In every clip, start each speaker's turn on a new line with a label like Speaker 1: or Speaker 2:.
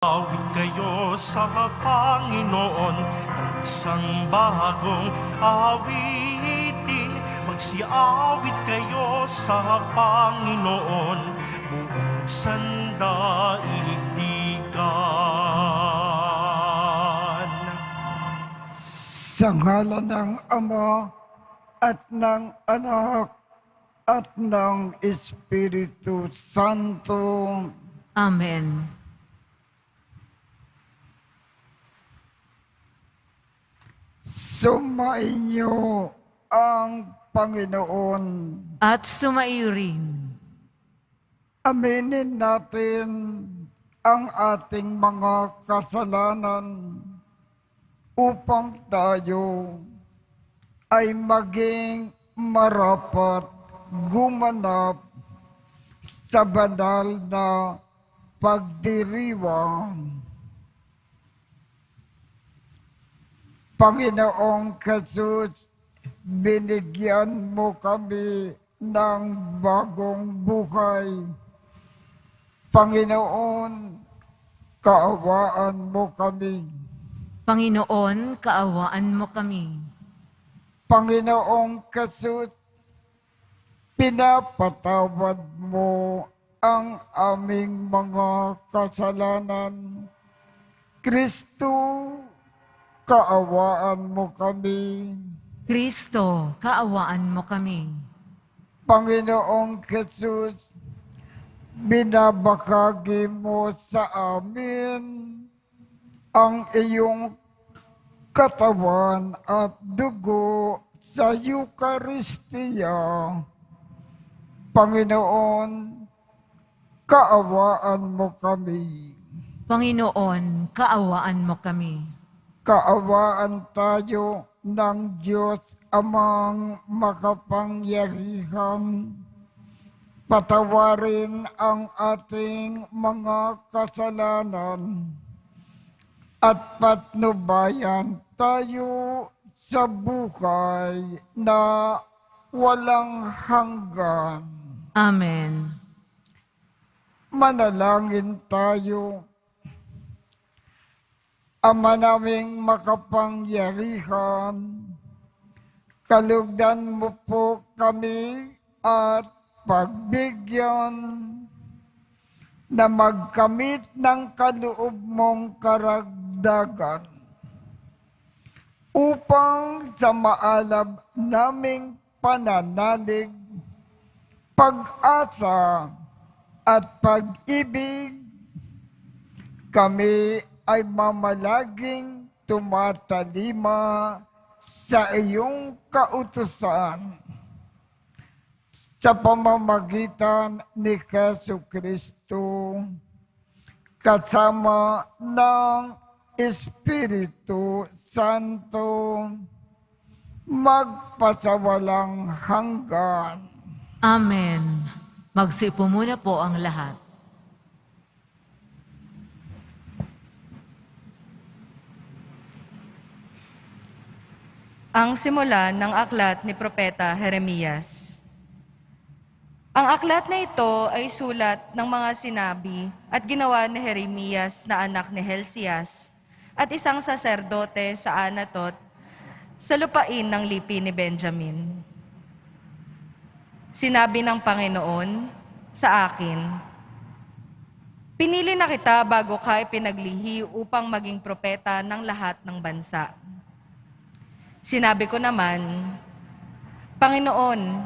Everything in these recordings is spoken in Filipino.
Speaker 1: Awit kayo sa Panginoon ng isang bagong awitin. Magsiawit kayo sa Panginoon, buong sandaigdigan.
Speaker 2: Sa ngalan ng Ama at ng Anak at ng Espiritu Santo.
Speaker 3: Amen.
Speaker 2: Sumainyo ang Panginoon.
Speaker 3: At sumaiyo rin.
Speaker 2: Aminin natin ang ating mga kasalanan upang tayo ay maging marapat gumanap sa banal na pagdiriwang. Panginoong Jesus, binigyan mo kami ng bagong buhay. Panginoon, kaawaan mo kami.
Speaker 3: Panginoon, kaawaan mo kami.
Speaker 2: Panginoong Jesus, pinapatawad mo ang aming mga kasalanan. Kristo, kaawaan mo kami.
Speaker 3: Kristo, kaawaan mo kami.
Speaker 2: Panginoong Jesus, binabahagi mo sa amin ang iyong katawan at dugo sa Eucharistia. Panginoon, kaawaan mo kami.
Speaker 3: Panginoon, kaawaan mo kami.
Speaker 2: Kaawaan tayo ng Diyos Amang makapangyarihan. Patawarin ang ating mga kasalanan at patnubayan tayo sa buhay na walang hanggan.
Speaker 3: Amen.
Speaker 2: Manalangin tayo. Ama naming makapangyarihan, kalugdan mo po kami at pagbigyan na magkamit ng kaloob mong karagdagan upang sa maalab naming pananalig, pag-asa at pag-ibig, kami ay mamalaging tumatalima sa iyong kautusan sa pamamagitan ni Jesucristo kasama ng Espiritu Santo magpasawalang hanggan.
Speaker 3: Amen. Magsiupo muna po ang lahat.
Speaker 4: Ang simula ng aklat ni Propeta Jeremias. Ang aklat na ito ay sulat ng mga sinabi at ginawa ni Jeremias na anak ni Helcias at isang saserdote sa Anatot sa lupain ng lipi ni Benjamin. Sinabi ng Panginoon sa akin, "Pinili na kita bago ka ipinaglihi upang maging propeta ng lahat ng bansa." Sinabi ko naman, "Panginoon,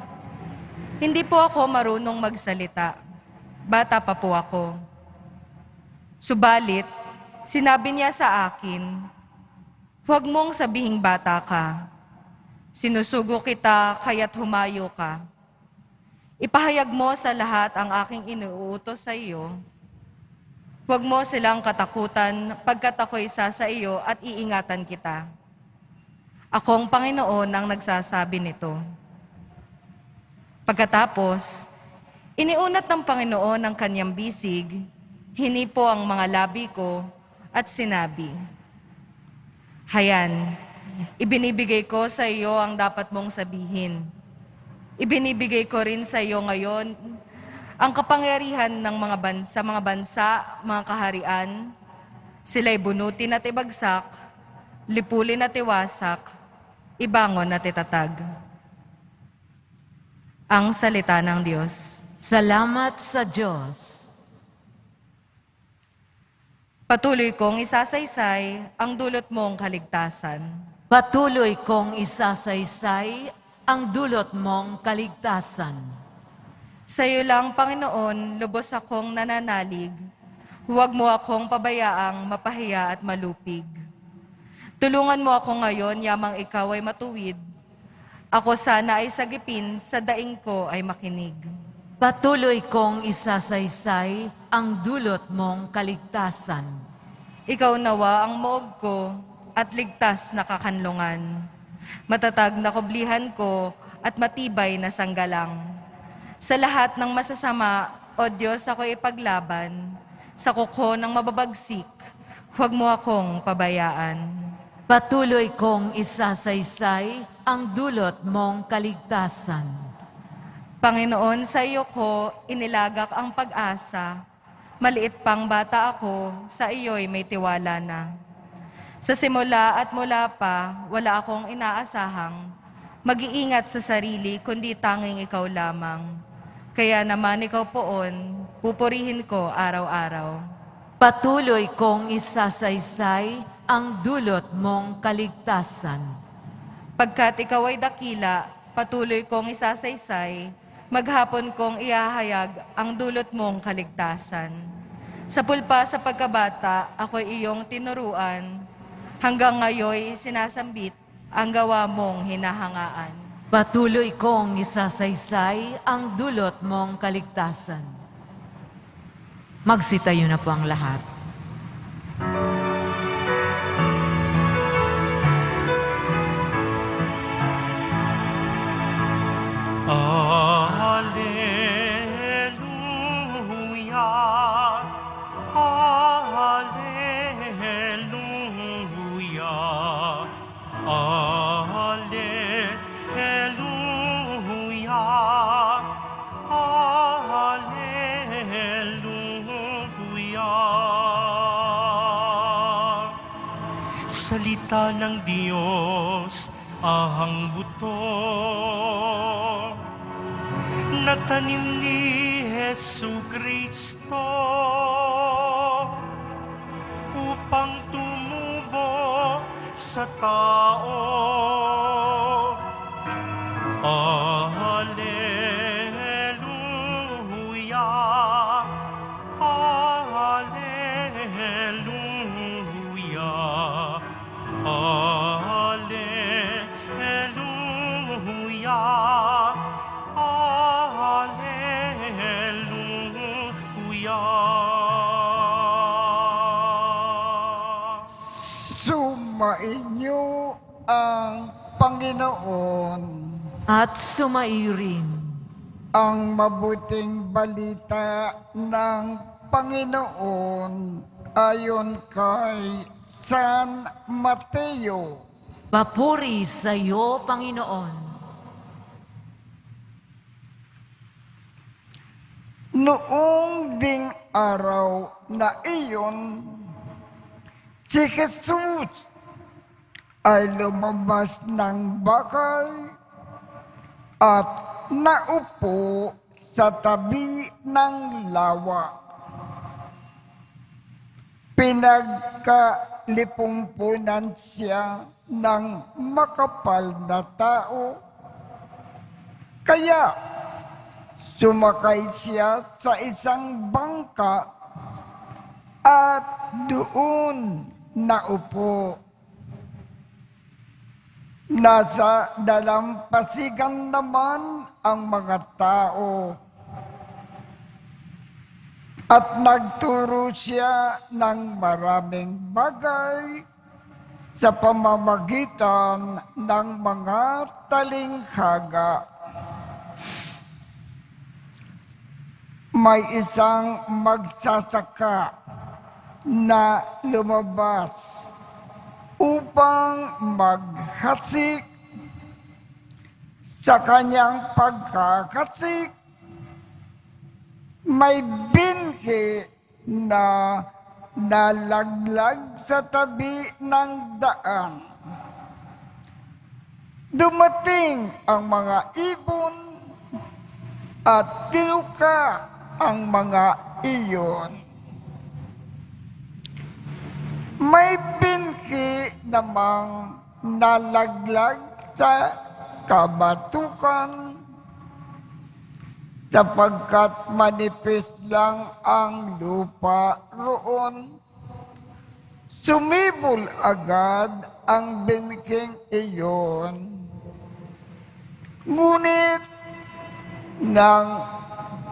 Speaker 4: hindi po ako marunong magsalita. Bata pa po ako." Subalit, sinabi niya sa akin, "Huwag mong sabihing bata ka. Sinusugo kita kaya't humayo ka. Ipahayag mo sa lahat ang aking inuutos sa iyo. Huwag mo silang katakutan pagkat ako'y isa sa iyo at iingatan kita. Akong Panginoon ang nagsasabi nito." Pagkatapos, iniunat ng Panginoon ang kanyang bisig, hinipo ang mga labi ko at sinabi, "Hayan, ibinibigay ko sa iyo ang dapat mong sabihin. Ibinibigay ko rin sa iyo ngayon ang kapangyarihan ng mga bansa, mga kaharian, Sila'y bunutin at ibagsak, lipulin at iwasak, ibangon at itatag. Ang salita ng Diyos.
Speaker 3: Salamat sa Diyos.
Speaker 4: Patuloy kong isasaysay ang dulot mong kaligtasan.
Speaker 3: Patuloy kong isasaysay ang dulot mong kaligtasan.
Speaker 4: Sa iyo lang, Panginoon, lubos akong nananalig. Huwag mo akong pabayaang mapahiya at malupig. Tulungan mo ako ngayon, yamang ikaw ay matuwid. Ako sana ay sagipin, sa daing ko ay makinig.
Speaker 3: Patuloy kong isasaysay ang dulot mong kaligtasan.
Speaker 4: Ikaw nawa ang moog ko at ligtas na kakanlungan. Matatag na kublihan ko at matibay na sanggalang. Sa lahat ng masasama, O Diyos, ako ipaglaban. Sa kuko ng mababagsik, huwag mo akong pabayaan.
Speaker 3: Patuloy kong isasaysay ang dulot mong kaligtasan.
Speaker 4: Panginoon, sa iyo ko inilagak ang pag-asa. Maliit pang bata ako, sa iyo'y may tiwala na. Sa simula at mula pa, wala akong inaasahang mag-iingat sa sarili, kundi tanging ikaw lamang. Kaya naman ikaw poon, pupurihin ko araw-araw.
Speaker 3: Patuloy kong isasaysay ang dulot mong kaligtasan.
Speaker 4: Pagkat ikaw ay dakila, patuloy kong isasaysay, maghapon kong ihahayag ang dulot mong kaligtasan. Sa pulpa sa pagkabata, ako'y iyong tinuruan, hanggang ngayon sinasambit ang gawa mong hinahangaan.
Speaker 3: Patuloy kong isasaysay ang dulot mong kaligtasan. Magsitayo na po ang lahat.
Speaker 1: Alleluia, Alleluia, Alleluia, Alleluia. Salita ng Diyos, ahang buto na tanim ni Jesu Kristo upang tumubo sa tao. Alleluia, Alleluia, Alleluia, Alleluia.
Speaker 2: Sumainyo ang Panginoon.
Speaker 3: At sumairin
Speaker 2: Ang mabuting balita ng Panginoon ayon kay San Mateo.
Speaker 3: papuri sa iyo, Panginoon.
Speaker 2: Noong ding araw na iyon, si Jesus ay lumabas ng bahay at naupo sa tabi ng lawa. Pinagkalipumpunan siya ng makapal na tao, kaya sumakay siya sa isang bangka at doon naupo. Nasa dalampasigan naman ang mga tao at nagturo siya ng maraming bagay sa pamamagitan ng mga talinghaga. May isang magsasaka na lumabas upang maghasik. Sa kanyang pagkakasik, may binhi na nalaglag sa tabi ng daan. Dumating ang mga ibon at tinuka ang mga iyon. May binhi namang nalaglag sa kabatukan sapagkat manipis lang ang lupa roon. Sumibol agad ang binhing iyon. Ngunit nang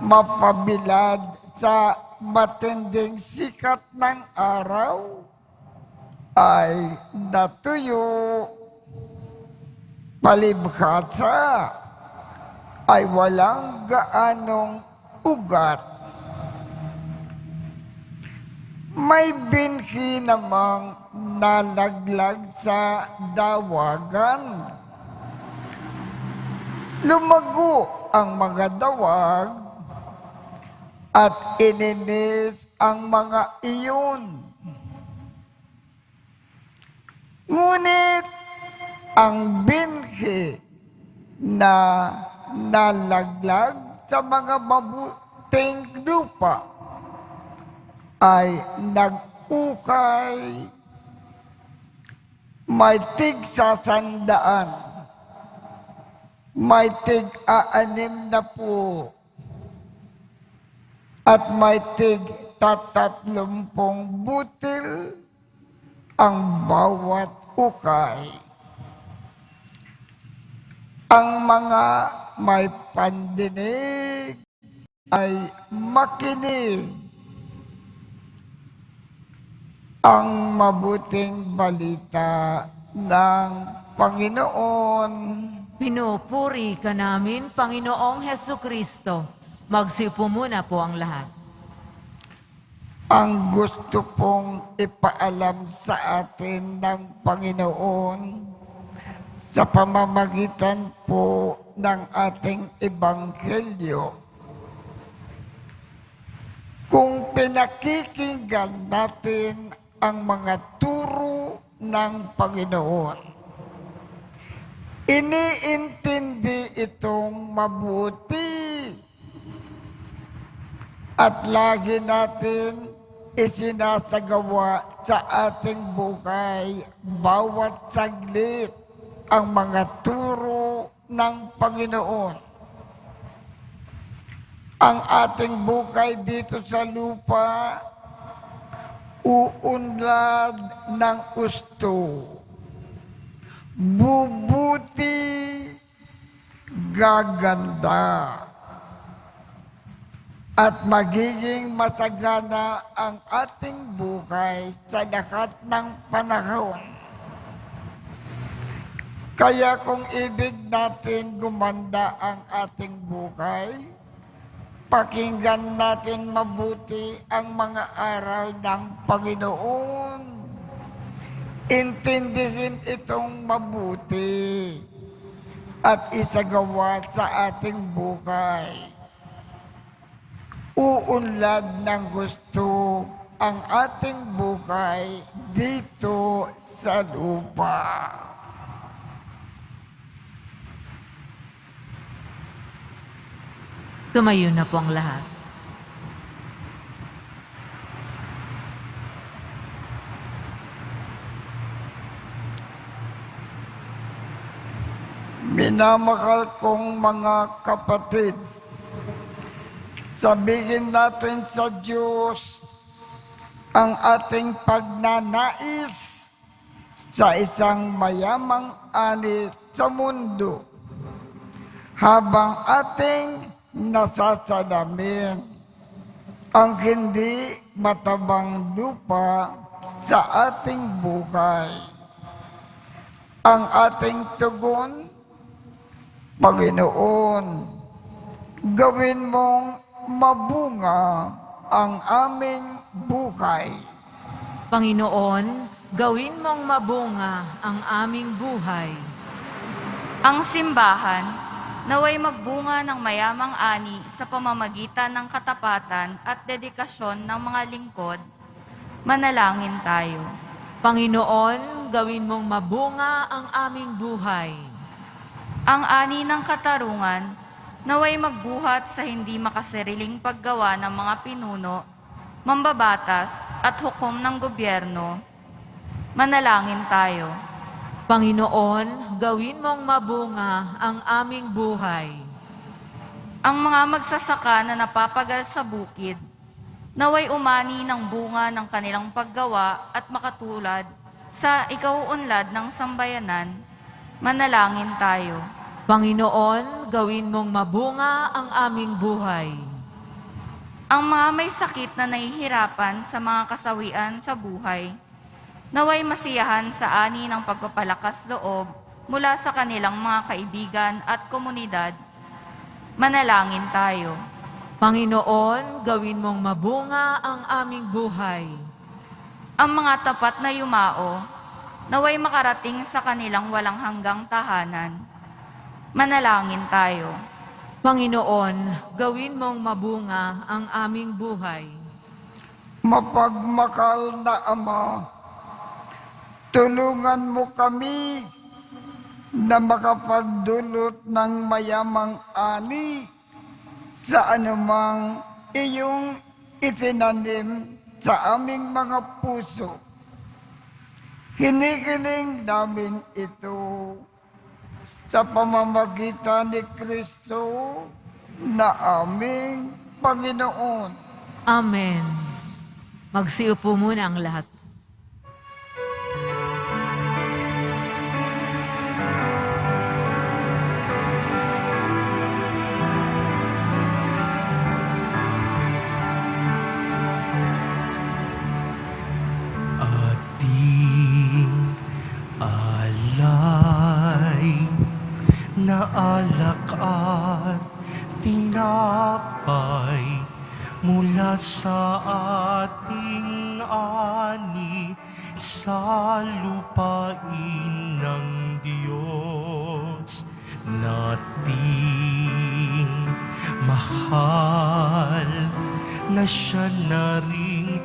Speaker 2: mapabilad sa matinding sikat ng araw, ay natuyo. Palibhasa ay walang gaanong ugat. May binhi namang nalaglag sa dawagan. Lumago ang mga dawag at ininis ang mga iyon. Ngunit ang binhi na nalaglag sa mga mabuting lupa ay nag-ukay, may tig-100, may tig-60, at may tig-30 butil ang bawat ukay. Ang mga may pandinig ay makinig. Ang mabuting balita ng Panginoon.
Speaker 3: Pinupuri ka namin, Panginoong Hesukristo. Magsipo muna po ang lahat.
Speaker 2: Ang gusto pong ipaalam sa atin ng Panginoon sa pamamagitan po ng ating Ebanghelyo. Kung pinakikinggan natin ang mga turo ng Panginoon, iniintindi itong mabuti at lagi natin isinasagawa sa ating buhay bawat saglit ang mga turo ng Panginoon. Ang ating buhay dito sa lupa, uunlad ng gusto, bubuti, gaganda, at magiging masagana ang ating buhay sa lahat ng panahon. Kaya kung ibig natin gumanda ang ating buhay, pakinggan natin mabuti ang mga aral ng Panginoon. Intindihin itong mabuti at isagawa sa ating buhay. Uunlad ng gusto ang ating buhay dito sa lupa.
Speaker 3: Tumayo na po ang lahat.
Speaker 2: Minamahal kong mga kapatid, sabihin natin sa Diyos ang ating pagnanais sa isang mayamang ani sa mundo habang ating nasasalamin ang hindi matabang lupa sa ating buhay. Ang ating tugon, Panginoon, gawin mong mabunga ang aming buhay.
Speaker 3: Panginoon, gawin mong mabunga ang aming buhay.
Speaker 5: Ang simbahan, naway magbunga ng mayamang ani sa pamamagitan ng katapatan at dedikasyon ng mga lingkod Manalangin tayo.
Speaker 3: Panginoon, gawin mong mabunga ang aming buhay.
Speaker 5: Ang ani ng katarungan, naway magbuhat sa hindi makasariling paggawa ng mga pinuno, mambabatas at hukom ng gobyerno. Manalangin tayo.
Speaker 3: Panginoon, gawin mong mabunga ang aming buhay.
Speaker 5: Ang mga magsasaka na napapagal sa bukid, naway umani ng bunga ng kanilang paggawa at makatulad sa ikauunlad ng sambayanan. Manalangin tayo.
Speaker 3: Panginoon, gawin mong mabunga ang aming buhay.
Speaker 5: Ang mga may sakit na nahihirapan sa mga kasawian sa buhay, naway masiyahan sa ani ng pagpapalakas loob mula sa kanilang mga kaibigan at komunidad. Manalangin tayo.
Speaker 3: Panginoon, gawin mong mabunga ang aming buhay.
Speaker 5: Ang mga tapat na yumao, naway makarating sa kanilang walang hanggang tahanan. Manalangin tayo.
Speaker 3: Panginoon, gawin mong mabunga ang aming buhay.
Speaker 2: Mapagmakal na Ama, tulungan mo kami na makapagdulot ng mayamang ani sa anumang iyong itinanim sa aming mga puso. Hinihiling namin ito sa pamamagitan ni Kristo na aming Panginoon.
Speaker 3: Amen. Magsiupo muna ang lahat.
Speaker 1: Ating alay na alak at tinapay mula sa ating ani sa lupain ng Diyos nating mahal na siya na ring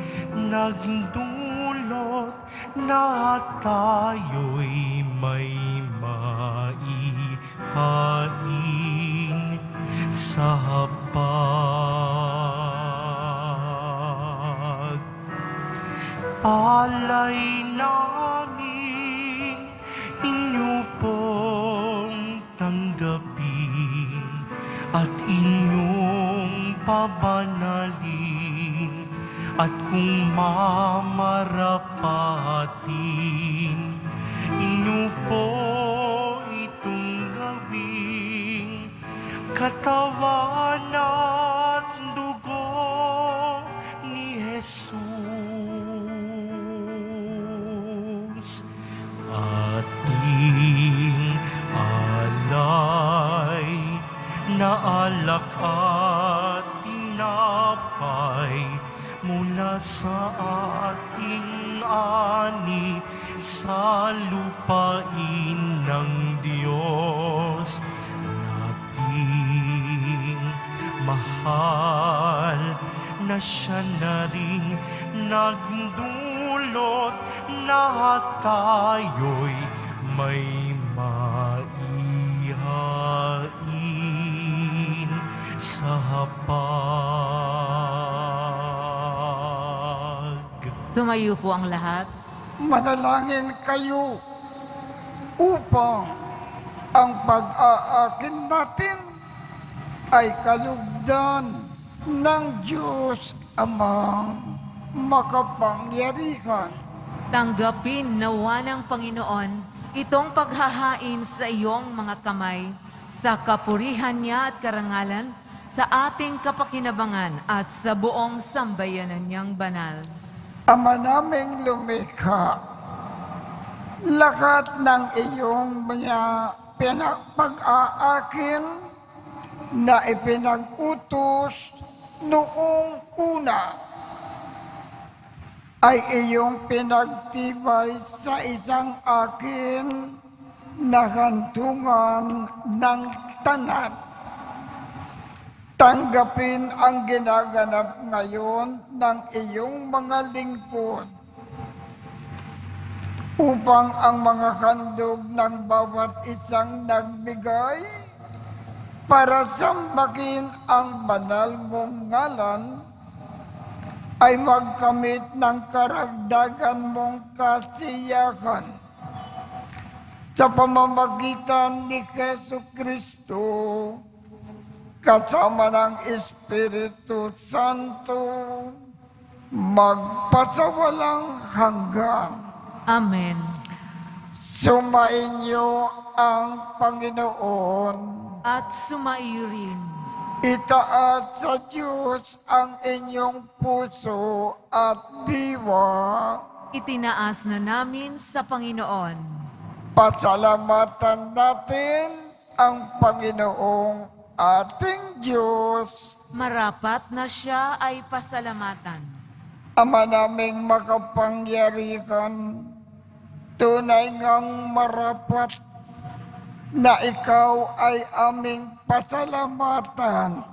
Speaker 1: nagdulot na tayo'y may maihain sa alay namin inyo pong tanggapin at inyong pabanalin at kung mamarapatin inyo po itong gawing katawan at dugo ni Jesus. Ating alay na alak at tinapay mula sa ating ani sa lupain ng Diyos nating mahal na siya na ring nagdulot na tayo'y may maihain sa hapag.
Speaker 3: Tumayo po ang lahat.
Speaker 2: Manalangin kayo upang ang pag-aakin natin ay kalugdan ng Diyos Amang makapangyarihan.
Speaker 3: Tanggapin nawa ng Panginoon itong paghahain sa iyong mga kamay sa kapurihan niya at karangalan sa ating kapakinabangan at sa buong sambayanan niyang banal.
Speaker 2: Ama naming lumikha, lahat ng iyong mga pinapag-aakin na ipinag-utos noong una ay iyong pinagtibay sa isang akin na hantungan ng tanan. Tanggapin ang ginaganap ngayon ng iyong mga lingkod upang ang mga handog ng bawat isang nagbigay para sambahin ang banal mong ngalan ay magkamit ng karagdagan mong kasiyahan sa pamamagitan ni Jesucristo kasama ng Espiritu Santo magpasawalang hanggan.
Speaker 3: Amen.
Speaker 2: Sumainyo ang Panginoon.
Speaker 3: At sumaiyo rin.
Speaker 2: Itaas sa Diyos ang inyong puso at diwa.
Speaker 3: Itinaas na namin sa Panginoon.
Speaker 2: Pasalamatan natin ang Panginoong ating Diyos.
Speaker 3: Marapat na siya ay pasalamatan.
Speaker 2: Ama naming makapangyarihan, tunay ngang marapat na ikaw ay aming pasalamatan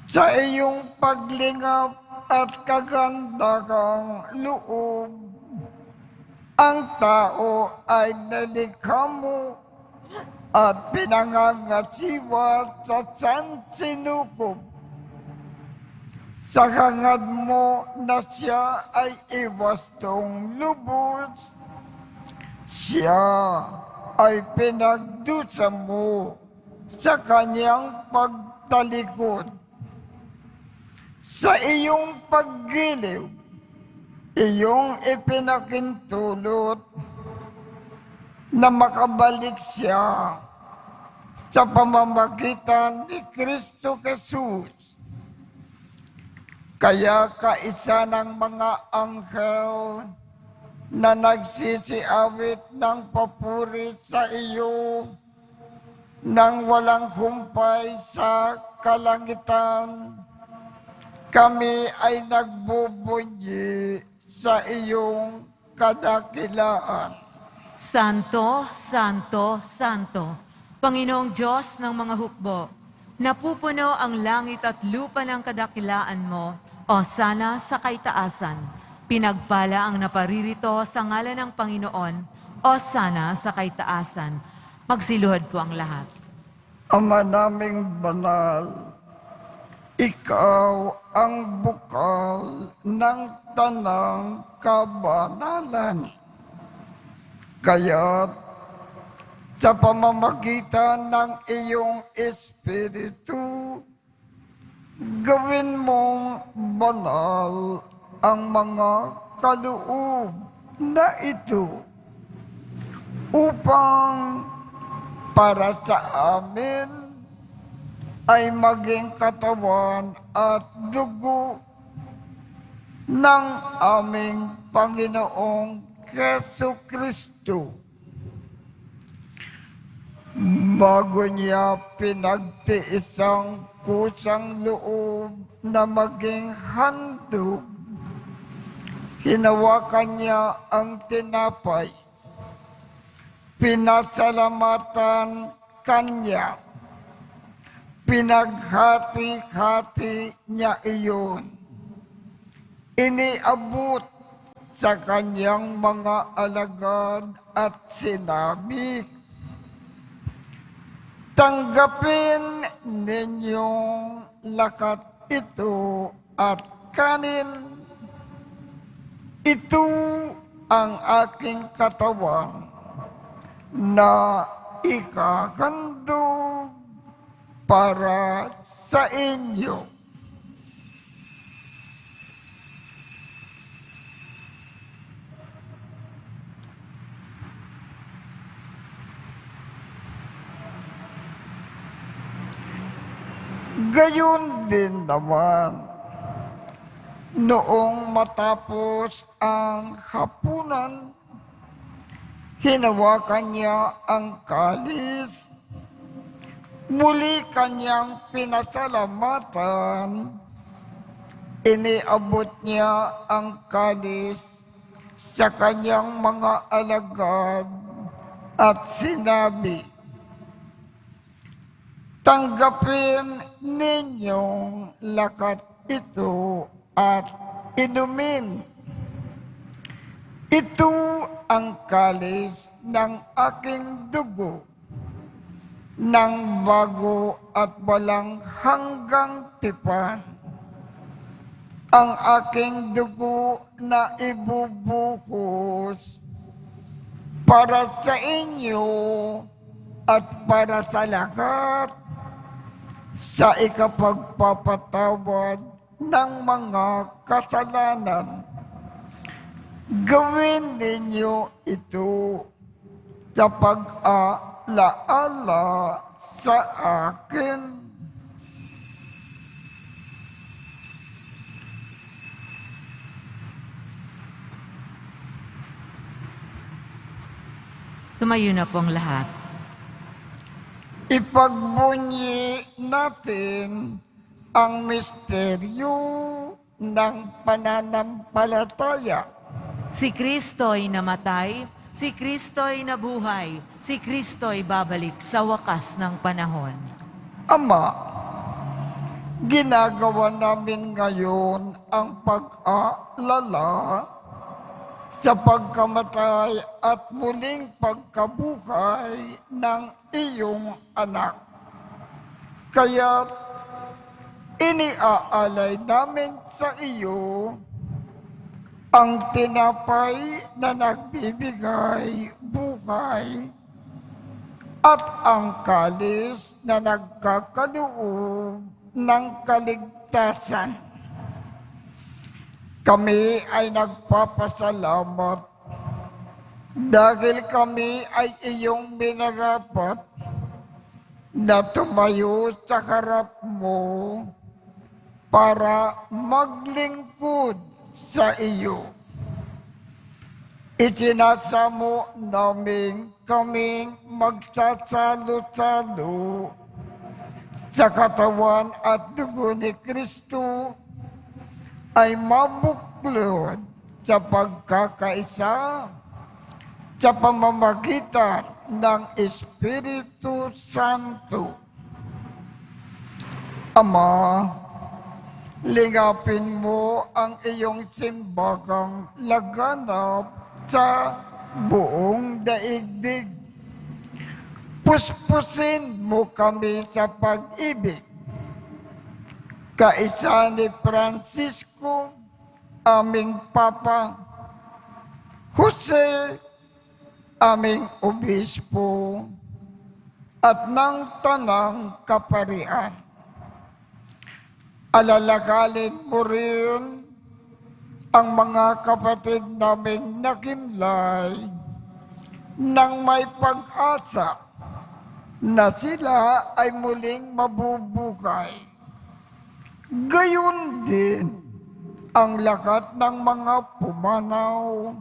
Speaker 2: sa iyong paglingap at kagandahang loob. Ang tao ay nalikha mo at pinangangasiwa sa sansinukob. Sa hangad mo na siya ay iwastong lubos, siya ay pinagdusa mo sa kanyang pagtalikod. Sa iyong paggiliw, iyong ipinakintulot na makabalik siya sa pamamagitan ni Kristo Jesus. Kaya kaisa ng mga anghel na nagsisiawit ng papuri sa iyo nang walang humpay sa kalangitan, kami ay nagbubunyi sa iyong kadakilaan.
Speaker 3: Santo, Santo, Santo, Panginoong Diyos ng mga hukbo, napupuno ang langit at lupa ng kadakilaan mo, o sana sa kaitaasan. Pinagpala ang naparirito sa ngalan ng Panginoon, o sana sa kaitaasan. Magsiluhod po ang lahat.
Speaker 2: Ama naming banal, ikaw ang bukal ng tanang kabanalan. Kaya't sa pamamagitan ng iyong Espiritu, gawin mong banal ang mga kaloob na ito upang para sa amin ay maging katawan at dugo ng aming Panginoong Jesucristo. Bago niya pinagtiis ang kusang loob na maging handog, hinawakan niya ang tinapay, pinasalamatan kanya, pinaghati-hati niya iyon, iniabot sa kanyang mga alagad at sinabi, tanggapin ninyong lakat ito at kanin. Ito ang aking katawan na ikahandog para sa inyo. Gayon din naman, noong matapos ang hapunan, hinawakan niya ang kalis, muli kanyang pinasalamatan, iniabot niya ang kalis sa kanyang mga alagad at sinabi, Tanggapin ninyong lakat ito at inumin. Ito ang kalis ng aking dugo, ng bago at walang hanggang tipan. Ang aking dugo na ibubuhos para sa inyo at para sa lahat sa ikapagpapatawad ng mga kasalanan. Gawin ninyo ito sa pag-alaala sa akin.
Speaker 3: Tumayo na po ang lahat.
Speaker 2: Ipagbunyi natin ang misteryo ng pananampalataya.
Speaker 3: Si Kristo'y namatay, si Kristo'y nabuhay, si Kristo'y babalik sa wakas ng panahon.
Speaker 2: Ama, ginagawa namin ngayon ang pag-aalala sa pagkamatay at muling pagkabuhay ng iyong anak. Kaya iniaalay namin sa iyo ang tinapay na nagbibigay buhay at ang kalis na nagkakaloob ng kaligtasan. Kami ay nagpapasalamat dahil kami ay iyong minarapat na tumayo sa harap mo para maglingkod sa iyo. Isinasamo namin kaming magsasalo-salo sa katawan at dugo ni Kristo ay mabuklod sa pagkakaisa sa pamamagitan ng Espiritu Santo. Ama, lingapin mo ang iyong simbagang laganap sa buong daigdig. Puspusin mo kami sa pag-ibig. Kaisa ni Francisco, aming Papa, Jose, aming Obispo, at ng Tanang Kaparian. Alalakalin mo rin ang mga kapatid naming nakimlay nang may pag-asa na sila ay muling mabubuhay. Gayon din ang lakat ng mga pumanaw.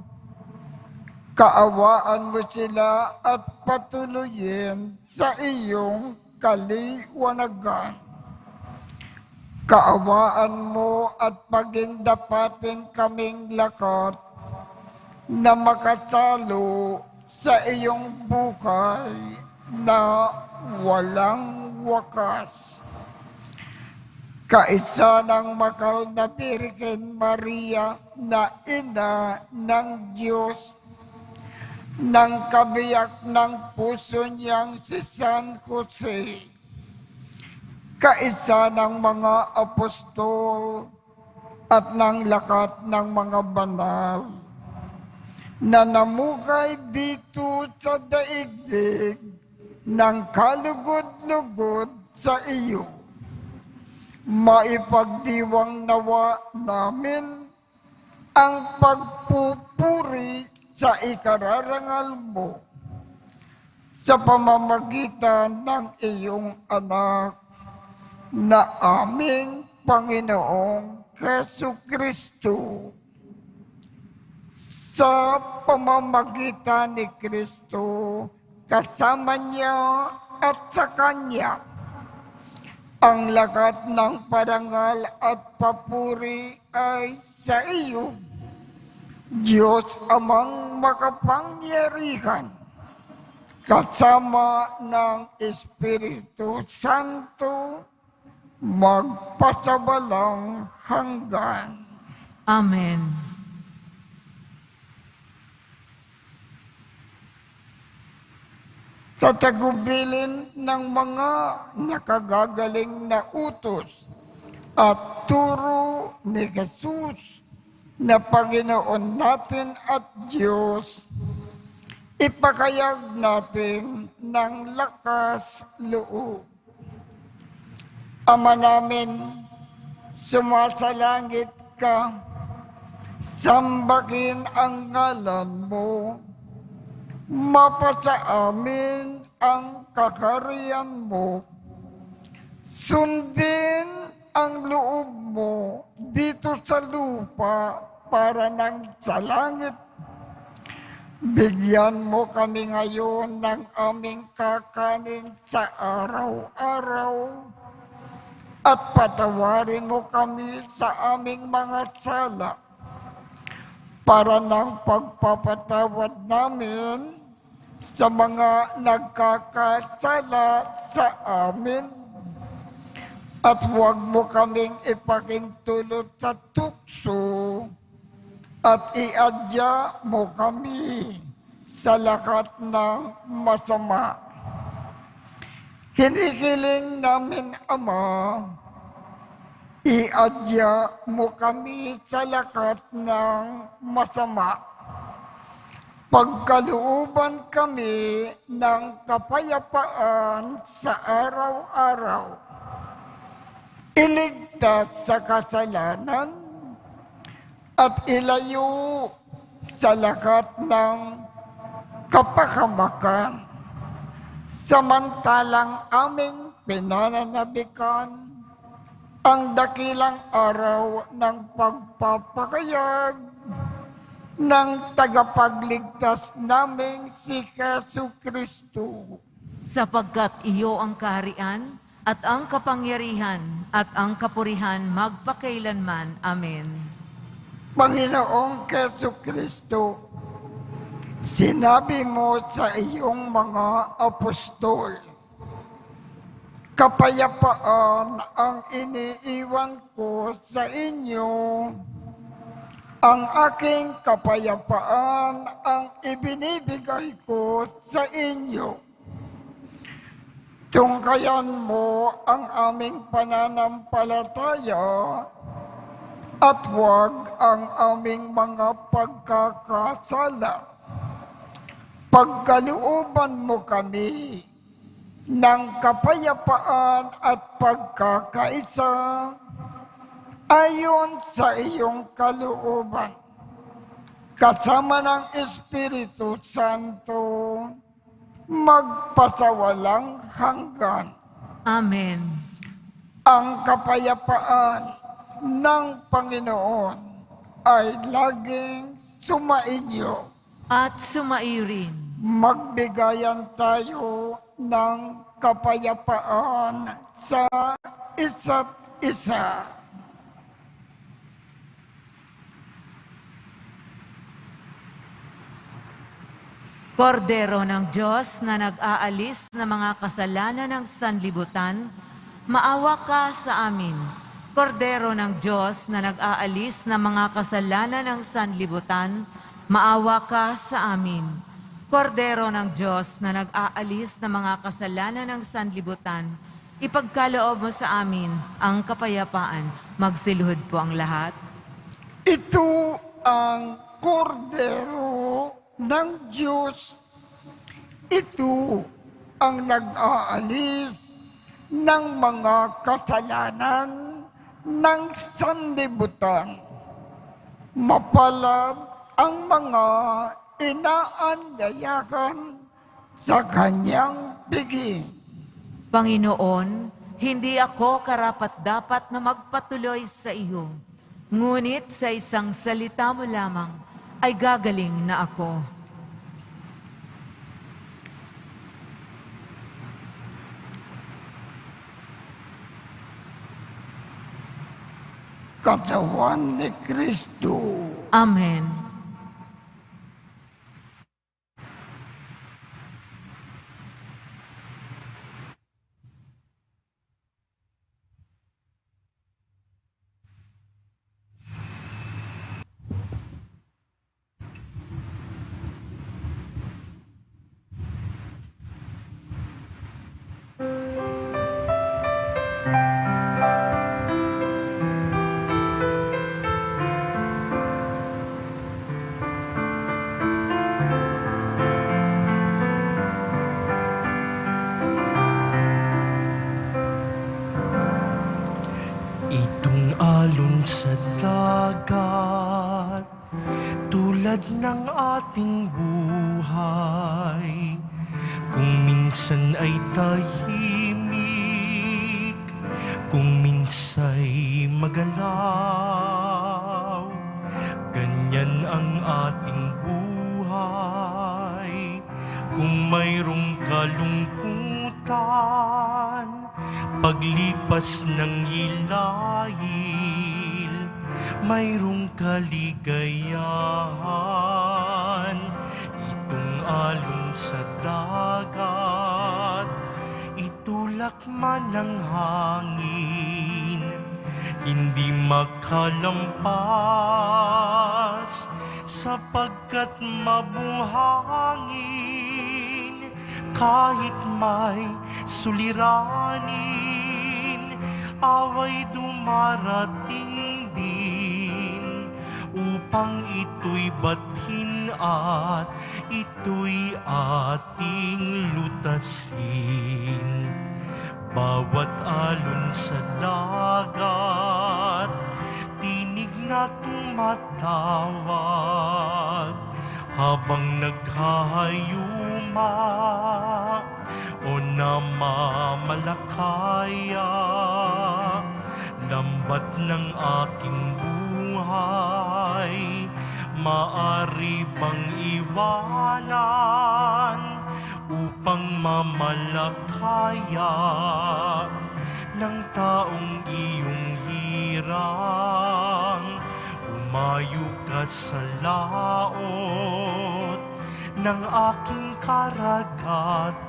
Speaker 2: Kaawaan mo sila at patuloyin sa iyong kaliwanagan. Kaawaan mo at pagindapatin kaming lakat na makasalo sa iyong buhay na walang wakas. Kaisa ng makal na Birhen Maria na ina ng Diyos, ng kabiyak ng puso niyang si San Jose, kaisa ng mga apostol at ng lakat ng mga banal na namuhay dito sa daigdig ng kalugod-lugod sa iyo. Maipagdiwang nawa namin ang pagpupuri sa ikararangal mo sa pamamagitan ng iyong anak na aming Panginoong Jesucristo. Sa pamamagitan ni Kristo, kasama niya at sa Kanya, ang lakat ng parangal at papuri ay sa iyo, Diyos Amang makapangyarihan, kasama ng Espiritu Santo, magpasawalang hanggan.
Speaker 3: Amen.
Speaker 2: Sa tagubilin ng mga nakagagaling na utos at turo ni Jesus na Panginoon natin at Diyos, ipakayag natin ng lakas loob. Ama namin, sumasalangit ka, sambahin ang ngalan mo, mapasa amin ang kakariyan mo, sundin ang loob mo dito sa lupa para nang sa langit. Bigyan mo kami ngayon ng aming kakanin sa araw-araw at patawarin mo kami sa aming mga sala para ng pagpapatawad namin sa mga nagkakasala sa amin. At huwag mo kaming ipakintulot sa tukso at iadya mo kami sa lahat ng masama. Hinihiling namin, Ama, iadya mo kami sa lahat ng masama. Pagkalooban kami ng kapayapaan sa araw-araw. Iligtas sa kasalanan at ilayo sa lahat ng kapahamakan. Samantalang aming pinananabikan ang dakilang araw ng pagpapakayag ng tagapagligtas naming si Jesucristo.
Speaker 3: Sapagkat iyo ang kaharian at ang kapangyarihan at ang kapurihan magpakailanman. Amen.
Speaker 2: Panginoong Jesucristo, sinabi mo sa iyong mga apostol, kapayapaan ang iniiwan ko sa inyo, ang aking kapayapaan ang ibinibigay ko sa inyo. Tungkayan mo ang aming pananampalataya at huwag ang aming mga pagkakasala. Pagkalooban mo kami ng kapayapaan at pagkakaisa ayon sa iyong kalooban, kasama ng Espiritu Santo, magpasawalang hanggan.
Speaker 3: Amen.
Speaker 2: Ang kapayapaan ng Panginoon ay laging sumainyo.
Speaker 3: At sumairin.
Speaker 2: Magbigayan tayo ng kapayapaan sa isa't isa.
Speaker 3: Kordero ng Diyos na nag-aalis ng mga kasalanan ng sanlibutan, maawa ka sa amin. Kordero ng Diyos na nag-aalis ng mga kasalanan ng sanlibutan, maawa ka sa amin. Kordero ng Diyos na nag-aalis ng mga kasalanan ng sanlibutan, ipagkaloob mo sa amin ang kapayapaan. Magsiluhod po ang lahat.
Speaker 2: Ito ang kordero ng Diyos. Ito ang nag-aalis ng mga kasalanan ng sanlibutan. Mapalad ang mga inaanyayahan sa kanyang biging.
Speaker 3: Panginoon, hindi ako karapat-dapat na magpatuloy sa iyo, ngunit sa isang salita mo lamang ay gagaling na ako.
Speaker 2: Katawan ni Kristo.
Speaker 3: Amen.
Speaker 1: tulad ng ating buhay. Kung minsan ay tahimik, kung minsa'y magalaw, ganyan ang ating buhay. Kung mayroong kalungkutan, paglipas ng hilahin, mayroong kaligayahan. Itong alon sa dagat, itulak man ng hangin, hindi makalampas, sapagkat mabuhangin. Kahit may suliranin, away dumarating din, upang ito'y bathin at ito'y ating lutasin. Bawat alon sa dagat, tinig na tumatawag, habang naghahayuma o namamalakaya. Lambat ng aking buhay, maari bang iwanan upang mamalakaya ng taong iyong hirang? Umayo ka sa laot ng aking karagatan,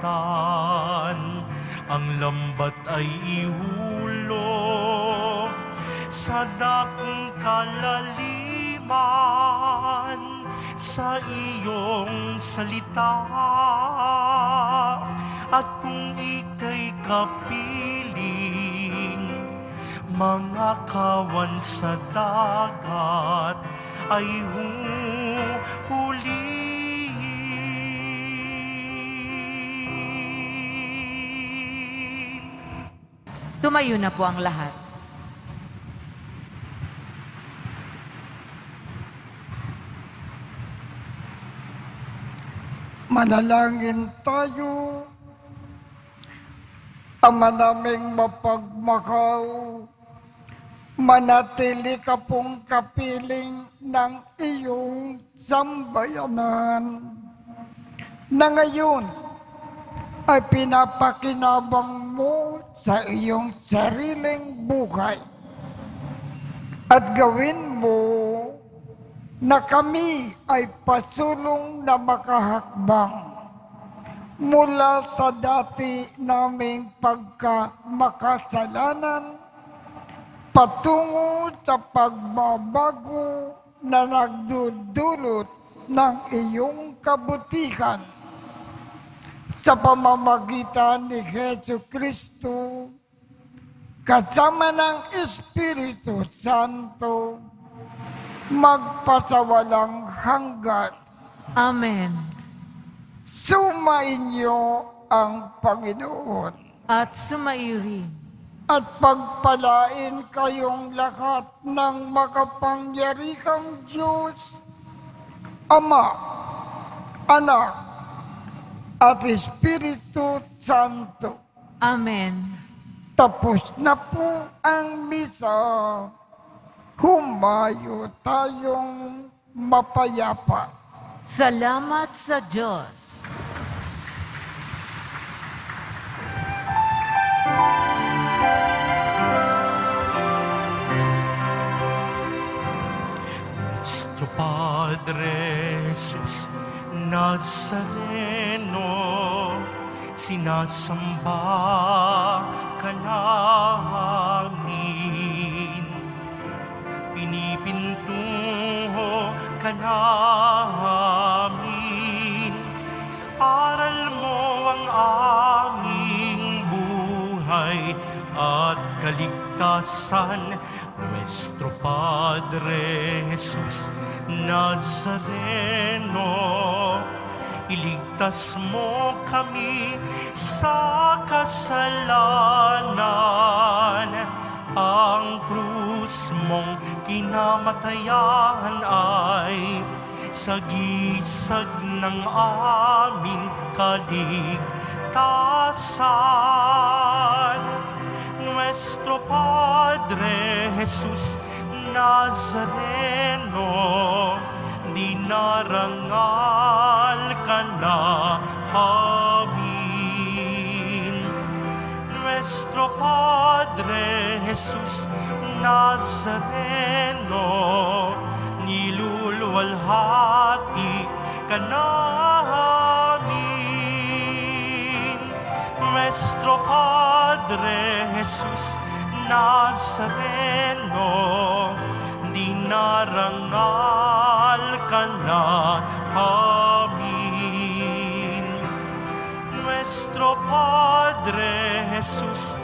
Speaker 1: ang lambat ay ihulog sa dakong kalaliman, sa iyong salita. At kung ika'y kapiling, mga kawan sa dagat ay huhulihin.
Speaker 3: Tumayo na po ang lahat.
Speaker 2: Manalangin tayo. Ama naming mapagmakaw, manatili ka pong kapiling ng iyong sambayanan, na ngayon ay pinapakinabang mo sa iyong sariling buhay. At gawin mo na kami ay pasulong na makahakbang mula sa dati naming pagkamakasalanan patungo sa pagbabago na nagdudulot ng iyong kabutihan. Sa pamamagitan ni Jesucristo, kasama ng Espiritu Santo, magpasawalang hanggan.
Speaker 3: Amen.
Speaker 2: Sumainyo ang Panginoon
Speaker 3: At sumairi.
Speaker 2: at pagpalain kayong lahat ng makapangyarihang Diyos, Ama, Anak, at Espiritu Santo.
Speaker 3: Amen.
Speaker 2: Tapos na po ang misa. Humayo tayong mapayapa.
Speaker 3: Salamat sa Diyos.
Speaker 1: Nuestro Padre Jesus Nazareno, sinasamba ka namin, pinipintuho ka namin, aral mo ang aming buhay at kaligtasan. Nuestro Padre Jesus Nazareno, iligtas mo kami sa kasalanan. Ang krus mong kinamatayan ay sagisag ng aming kaligtasan. Nuestro Padre Jesus Nazareno, dinarangal ka na amin. Nuestro Padre Jesus Nazareno, niluluwalhati ka namin. Nuestro Padre Jesus Nazareno, dinarangal ka na amin. Nuestro Padre Jesus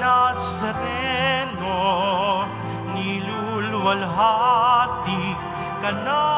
Speaker 1: Nazareno, niluluwalhati ka namin.